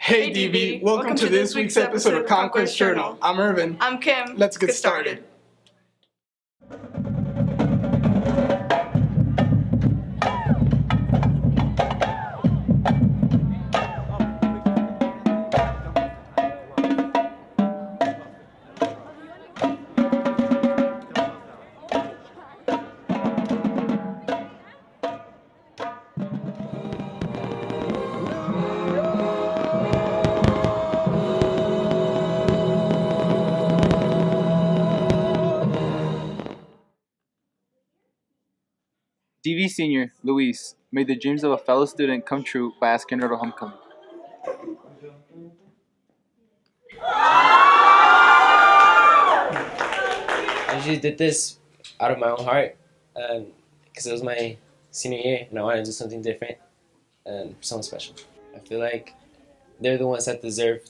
Hey DB, welcome to this week's episode of Conquest Journal. I'm Irvin. I'm Kim. Let's get started. DV Senior, Luis, made the dreams of a fellow student come true by asking her to homecoming. I just did this out of my own heart because it was my senior year and I wanted to do something different and for someone special. I feel like they're the ones that deserve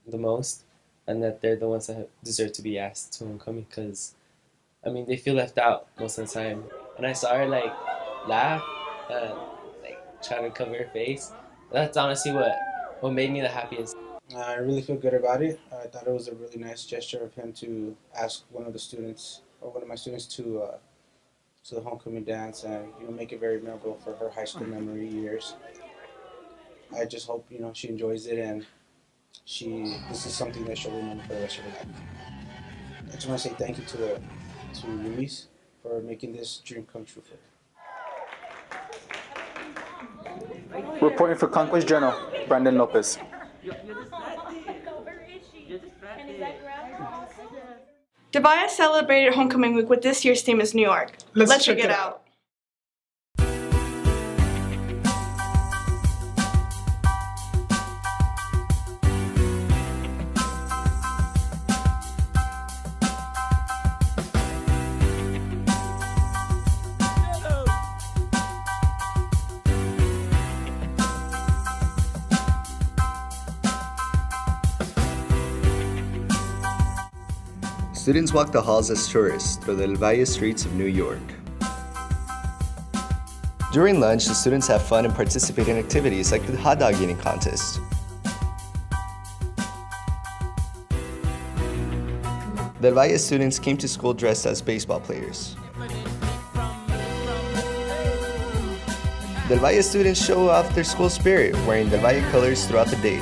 the most and that they're the ones that deserve to be asked to homecoming because, I mean, they feel left out most of the time. And I saw her laugh and try to cover her face. That's honestly what made me the happiest. I really feel good about it. I thought it was a really nice gesture of him to ask one of my students to the homecoming dance and make it very memorable for her high school memory years. I just hope she enjoys it and this is something that she'll remember for the rest of her life. I just want to say thank you to Luis for making this dream come true for her. Reporting for Conquest Journal, Brandon Lopez. The Valle celebrated homecoming week with this year's theme is New York. Let's check it out. Students walk the halls as tourists through the Valle streets of New York. During lunch, the students have fun and participate in activities like the hot dog eating contest. The Valle students came to school dressed as baseball players. The Valle students show off their school spirit, wearing the Valle colors throughout the day.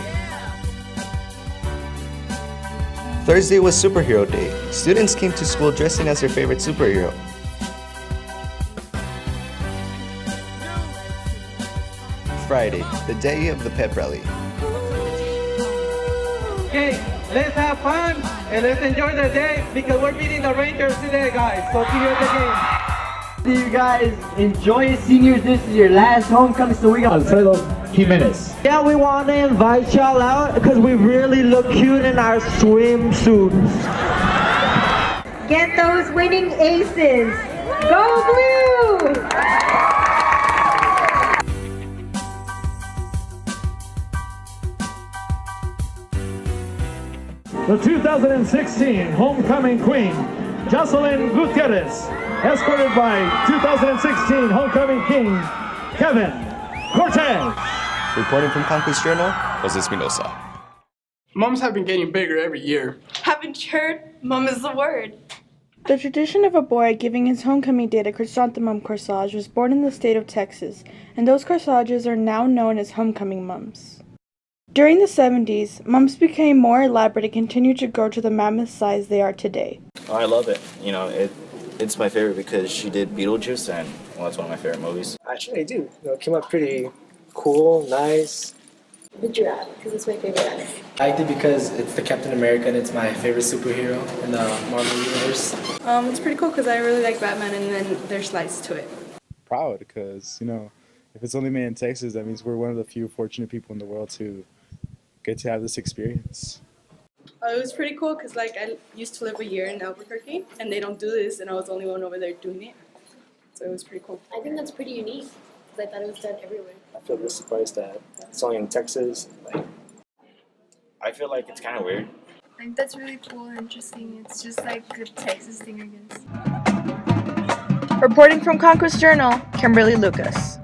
Thursday was Superhero Day. Students came to school dressing as their favorite superhero. Friday, the day of the pep rally. Okay, let's have fun and let's enjoy the day because we're beating the Rangers today, guys. So see you at the game. You guys enjoy it, seniors. This is your last homecoming, so we got Alfredo Jimenez. Yeah, we want to invite y'all out because we really look cute in our swimsuits. Get those winning aces. Go Blue! The 2016 Homecoming Queen, Jocelyn Gutierrez, escorted by 2016 Homecoming King, Kevin Cortez. Reporting from Conquest Journal, Jose Espinosa. Mums have been getting bigger every year. Haven't you heard? Mum is the word. The tradition of a boy giving his homecoming day a chrysanthemum corsage was born in the state of Texas, and those corsages are now known as homecoming mums. During the 70s, mums became more elaborate and continued to grow to the mammoth size they are today. Oh, I love it. It's my favorite because she did Beetlejuice, and that's one of my favorite movies. Actually, I do. It came out pretty cool, nice. The giraffe, because it's my favorite animal. I liked it because it's the Captain America and it's my favorite superhero in the Marvel universe. It's pretty cool because I really like Batman and then there's lights to it. Proud because, if it's only made in Texas, that means we're one of the few fortunate people in the world to get to have this experience. It was pretty cool because I used to live a year in Albuquerque and they don't do this and I was the only one over there doing it. So it was pretty cool. I think that's pretty unique because I thought it was done everywhere. I feel really surprised that it's only in Texas. I feel like it's kind of weird. I think that's really cool and interesting. It's just like a Texas thing, I guess. Reporting from Conquest Journal, Kimberly Lucas.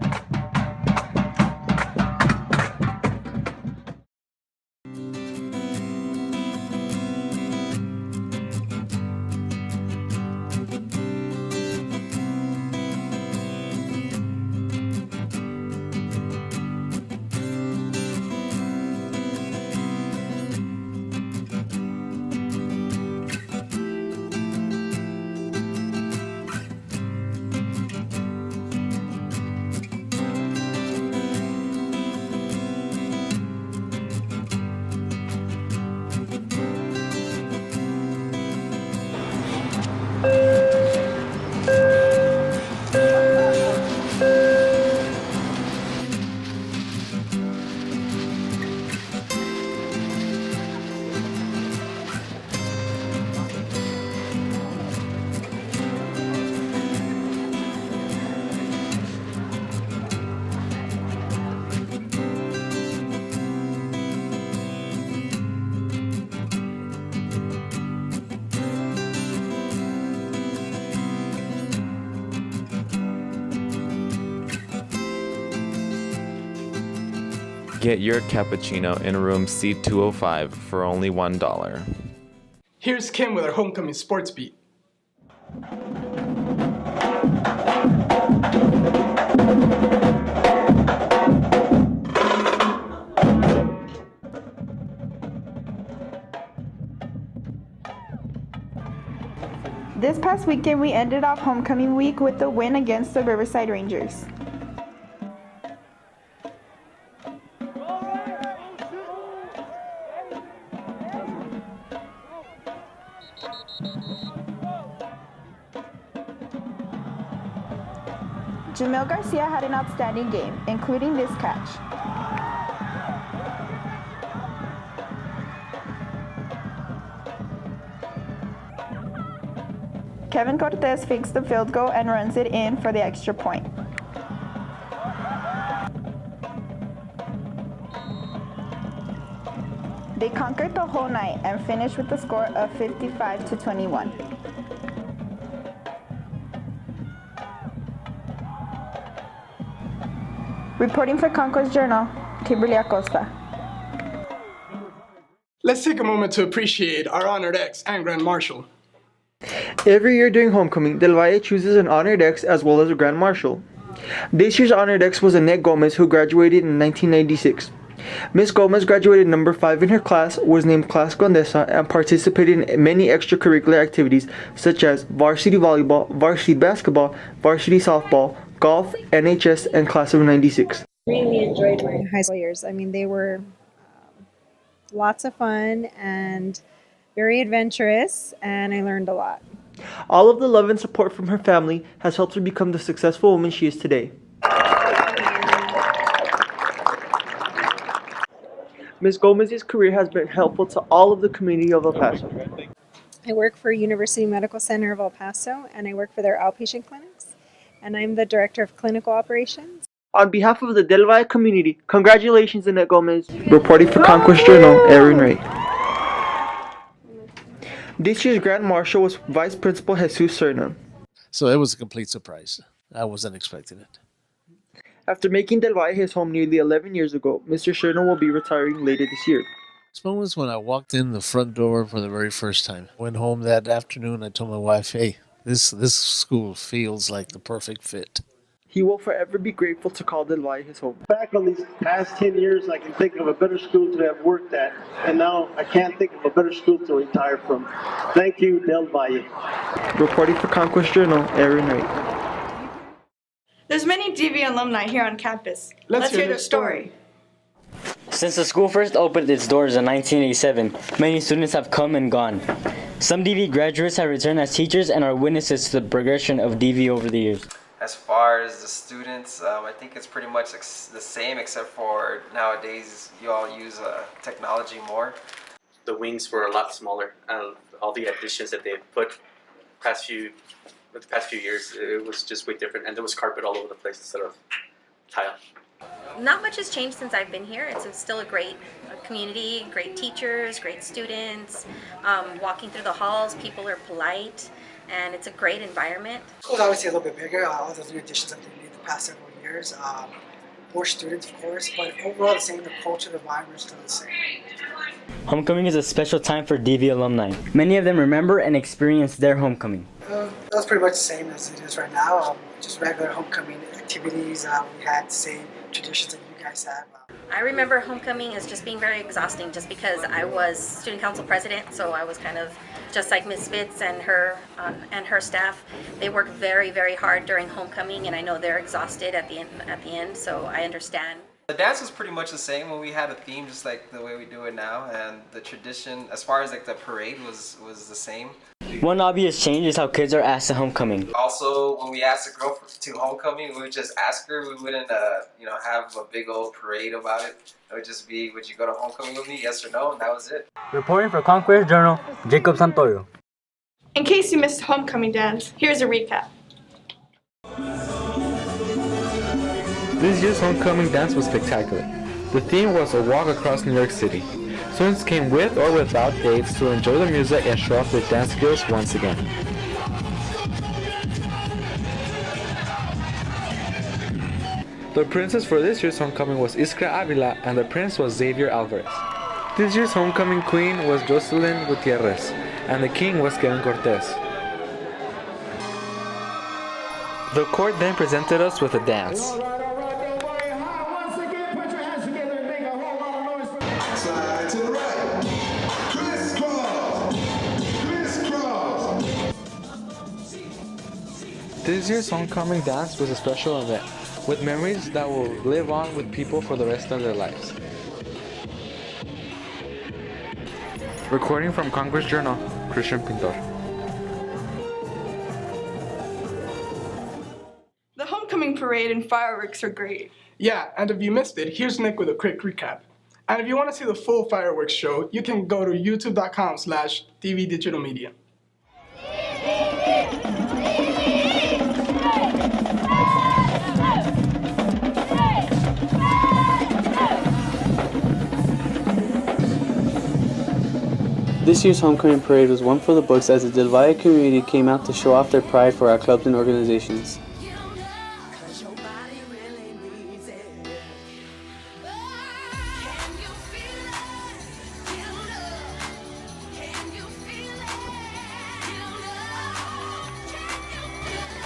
Get your cappuccino in room C205 for only $1. Here's Kim with our homecoming sports beat. This past weekend, we ended off homecoming week with the win against the Riverside Rangers. Jamil Garcia had an outstanding game, including this catch. Kevin Cortez fakes the field goal and runs it in for the extra point. They conquered the whole night and finished with a score of 55-21. Reporting for Conquest Journal, Kimberly Acosta. Let's take a moment to appreciate our honored ex and Grand Marshal. Every year during homecoming, Del Valle chooses an honored ex as well as a Grand Marshal. This year's honored ex was Annette Gomez, who graduated in 1996. Miss Gomez graduated number 5 in her class, was named Class Condesa, and participated in many extracurricular activities such as varsity volleyball, varsity basketball, varsity softball, golf, NHS, and Class of 96. Really enjoyed my high school years. I mean, they were lots of fun and very adventurous, and I learned a lot. All of the love and support from her family has helped her become the successful woman she is today. Ms. Gomez's career has been helpful to all of the community of El Paso. I work for University Medical Center of El Paso, and I work for their outpatient clinics, and I'm the Director of Clinical Operations. On behalf of the Del Valle community, congratulations, Annette Gomez. Reporting for Conquest Journal, Aaron Ray. This year's Grand Marshal was Vice Principal Jesus Serna. So it was a complete surprise. I wasn't expecting it. After making Del Valle his home nearly 11 years ago, Mr. Serna will be retiring later this year. This moment was when I walked in the front door for the very first time. Went home that afternoon, I told my wife, hey, this school feels like the perfect fit. He will forever be grateful to call Del Valle his home. Back on these past 10 years, I can think of a better school to have worked at, and now I can't think of a better school to retire from. Thank you, Del Valle. Reporting for Conquest Journal, Aaron Wright. There's many DV alumni here on campus. Let's hear their story. Since the school first opened its doors in 1987, many students have come and gone. Some DV graduates have returned as teachers and are witnesses to the progression of DV over the years. As far as the students, I think it's pretty much the same, except for nowadays you all use technology more. The wings were a lot smaller, and all the additions that they've put the past few years, it was just way different, and there was carpet all over the place instead of tile. Not much has changed since I've been here. It's still a great community, great teachers, great students. Walking through the halls, people are polite, and it's a great environment. School's obviously a little bit bigger, all the new additions that they made the past several years. More students, of course, but overall the same, the culture, the vibe is still the same. Homecoming is a special time for DV alumni. Many of them remember and experience their homecoming. That was pretty much the same as it is right now. Just regular homecoming activities. We had the same traditions that you guys have. I remember homecoming as just being very exhausting just because I was student council president, so I was kind of just like Ms. Fitz and her staff. They work very, very hard during homecoming, and I know they're exhausted at the end, so I understand. The dance was pretty much the same when we had a theme, just like the way we do it now, and the tradition, as far as like the parade, was the same. One obvious change is how kids are asked to homecoming. Also, when we asked a girl to homecoming, we would just ask her. We wouldn't, have a big old parade about it. It would just be, would you go to homecoming with me, yes or no, and that was it. Reporting for Conquest Journal, Jacob Santoyo. In case you missed homecoming dance, here's a recap. This year's homecoming dance was spectacular. The theme was a walk across New York City. Students came with or without dates to enjoy the music and show off their dance skills once again. The princess for this year's homecoming was Iskra Avila and the prince was Xavier Alvarez. This year's homecoming queen was Jocelyn Gutierrez and the king was Kevin Cortez. The court then presented us with a dance. Slide to the right. Crisscross. Crisscross. This year's homecoming dance was a special event with memories that will live on with people for the rest of their lives. Recording from Conquest Journal, Christian Pintor. The homecoming parade and fireworks are great. Yeah, and if you missed it, here's Nick with a quick recap. And if you want to see the full fireworks show, you can go to youtube.com/tvdigitalmedia. This year's homecoming parade was one for the books as the Del Valle community came out to show off their pride for our clubs and organizations.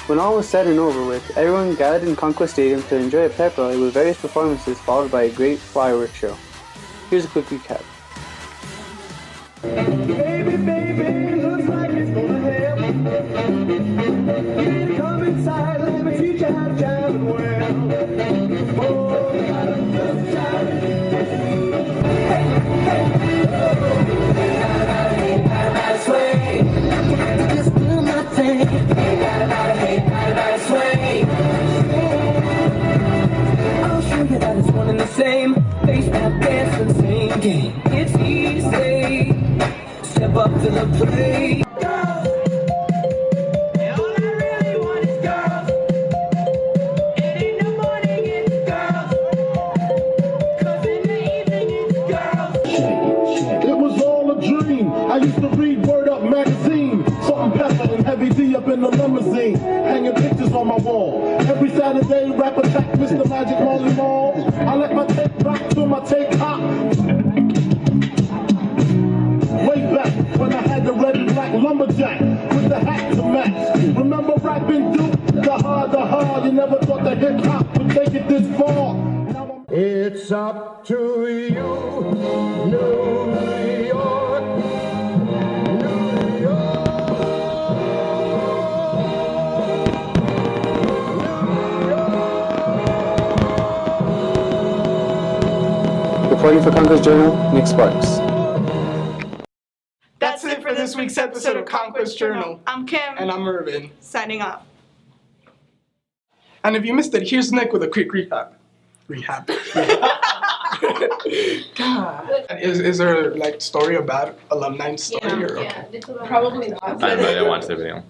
When all was said and over with, everyone gathered in Conquest Stadium to enjoy a pep rally with various performances followed by a great fireworks show. Here's a quick recap. Baby, baby, looks like it's gonna happen. Come inside, let me teach you how to jive well. Oh, gotta just jive. Hey, hey, gotta sway. Just do my thing. Gotta sway. I'll show you that it's one and the same. Baseball, dance, and same game. It's easy. Step up to the plate. Girls. And all I really want is girls. And in the morning it's girls. 'Cause in the evening it's girls. It was all a dream. I used to read Word Up magazine. Salt and pepper and heavy D up in the limousine. Hanging pictures on my wall. Every Saturday, rap attack Mr. Magic Molly Mall. I let my tape rock till my tape hot. Way back when I had the red and black lumberjack with the hat to match. Remember rapping Duke? The hard, you never thought that hip hop would take it this far. It's up to you, New York, New York. Reporting for Conquest Journal, Nick Sparks. That's it for this week's episode of Conquest Journal. I'm Kim. And I'm Irvin. Signing off. And if you missed it, here's Nick with a quick recap. God. Is there like story about alumni story? Yeah, or okay? probably not. I didn't watch the video.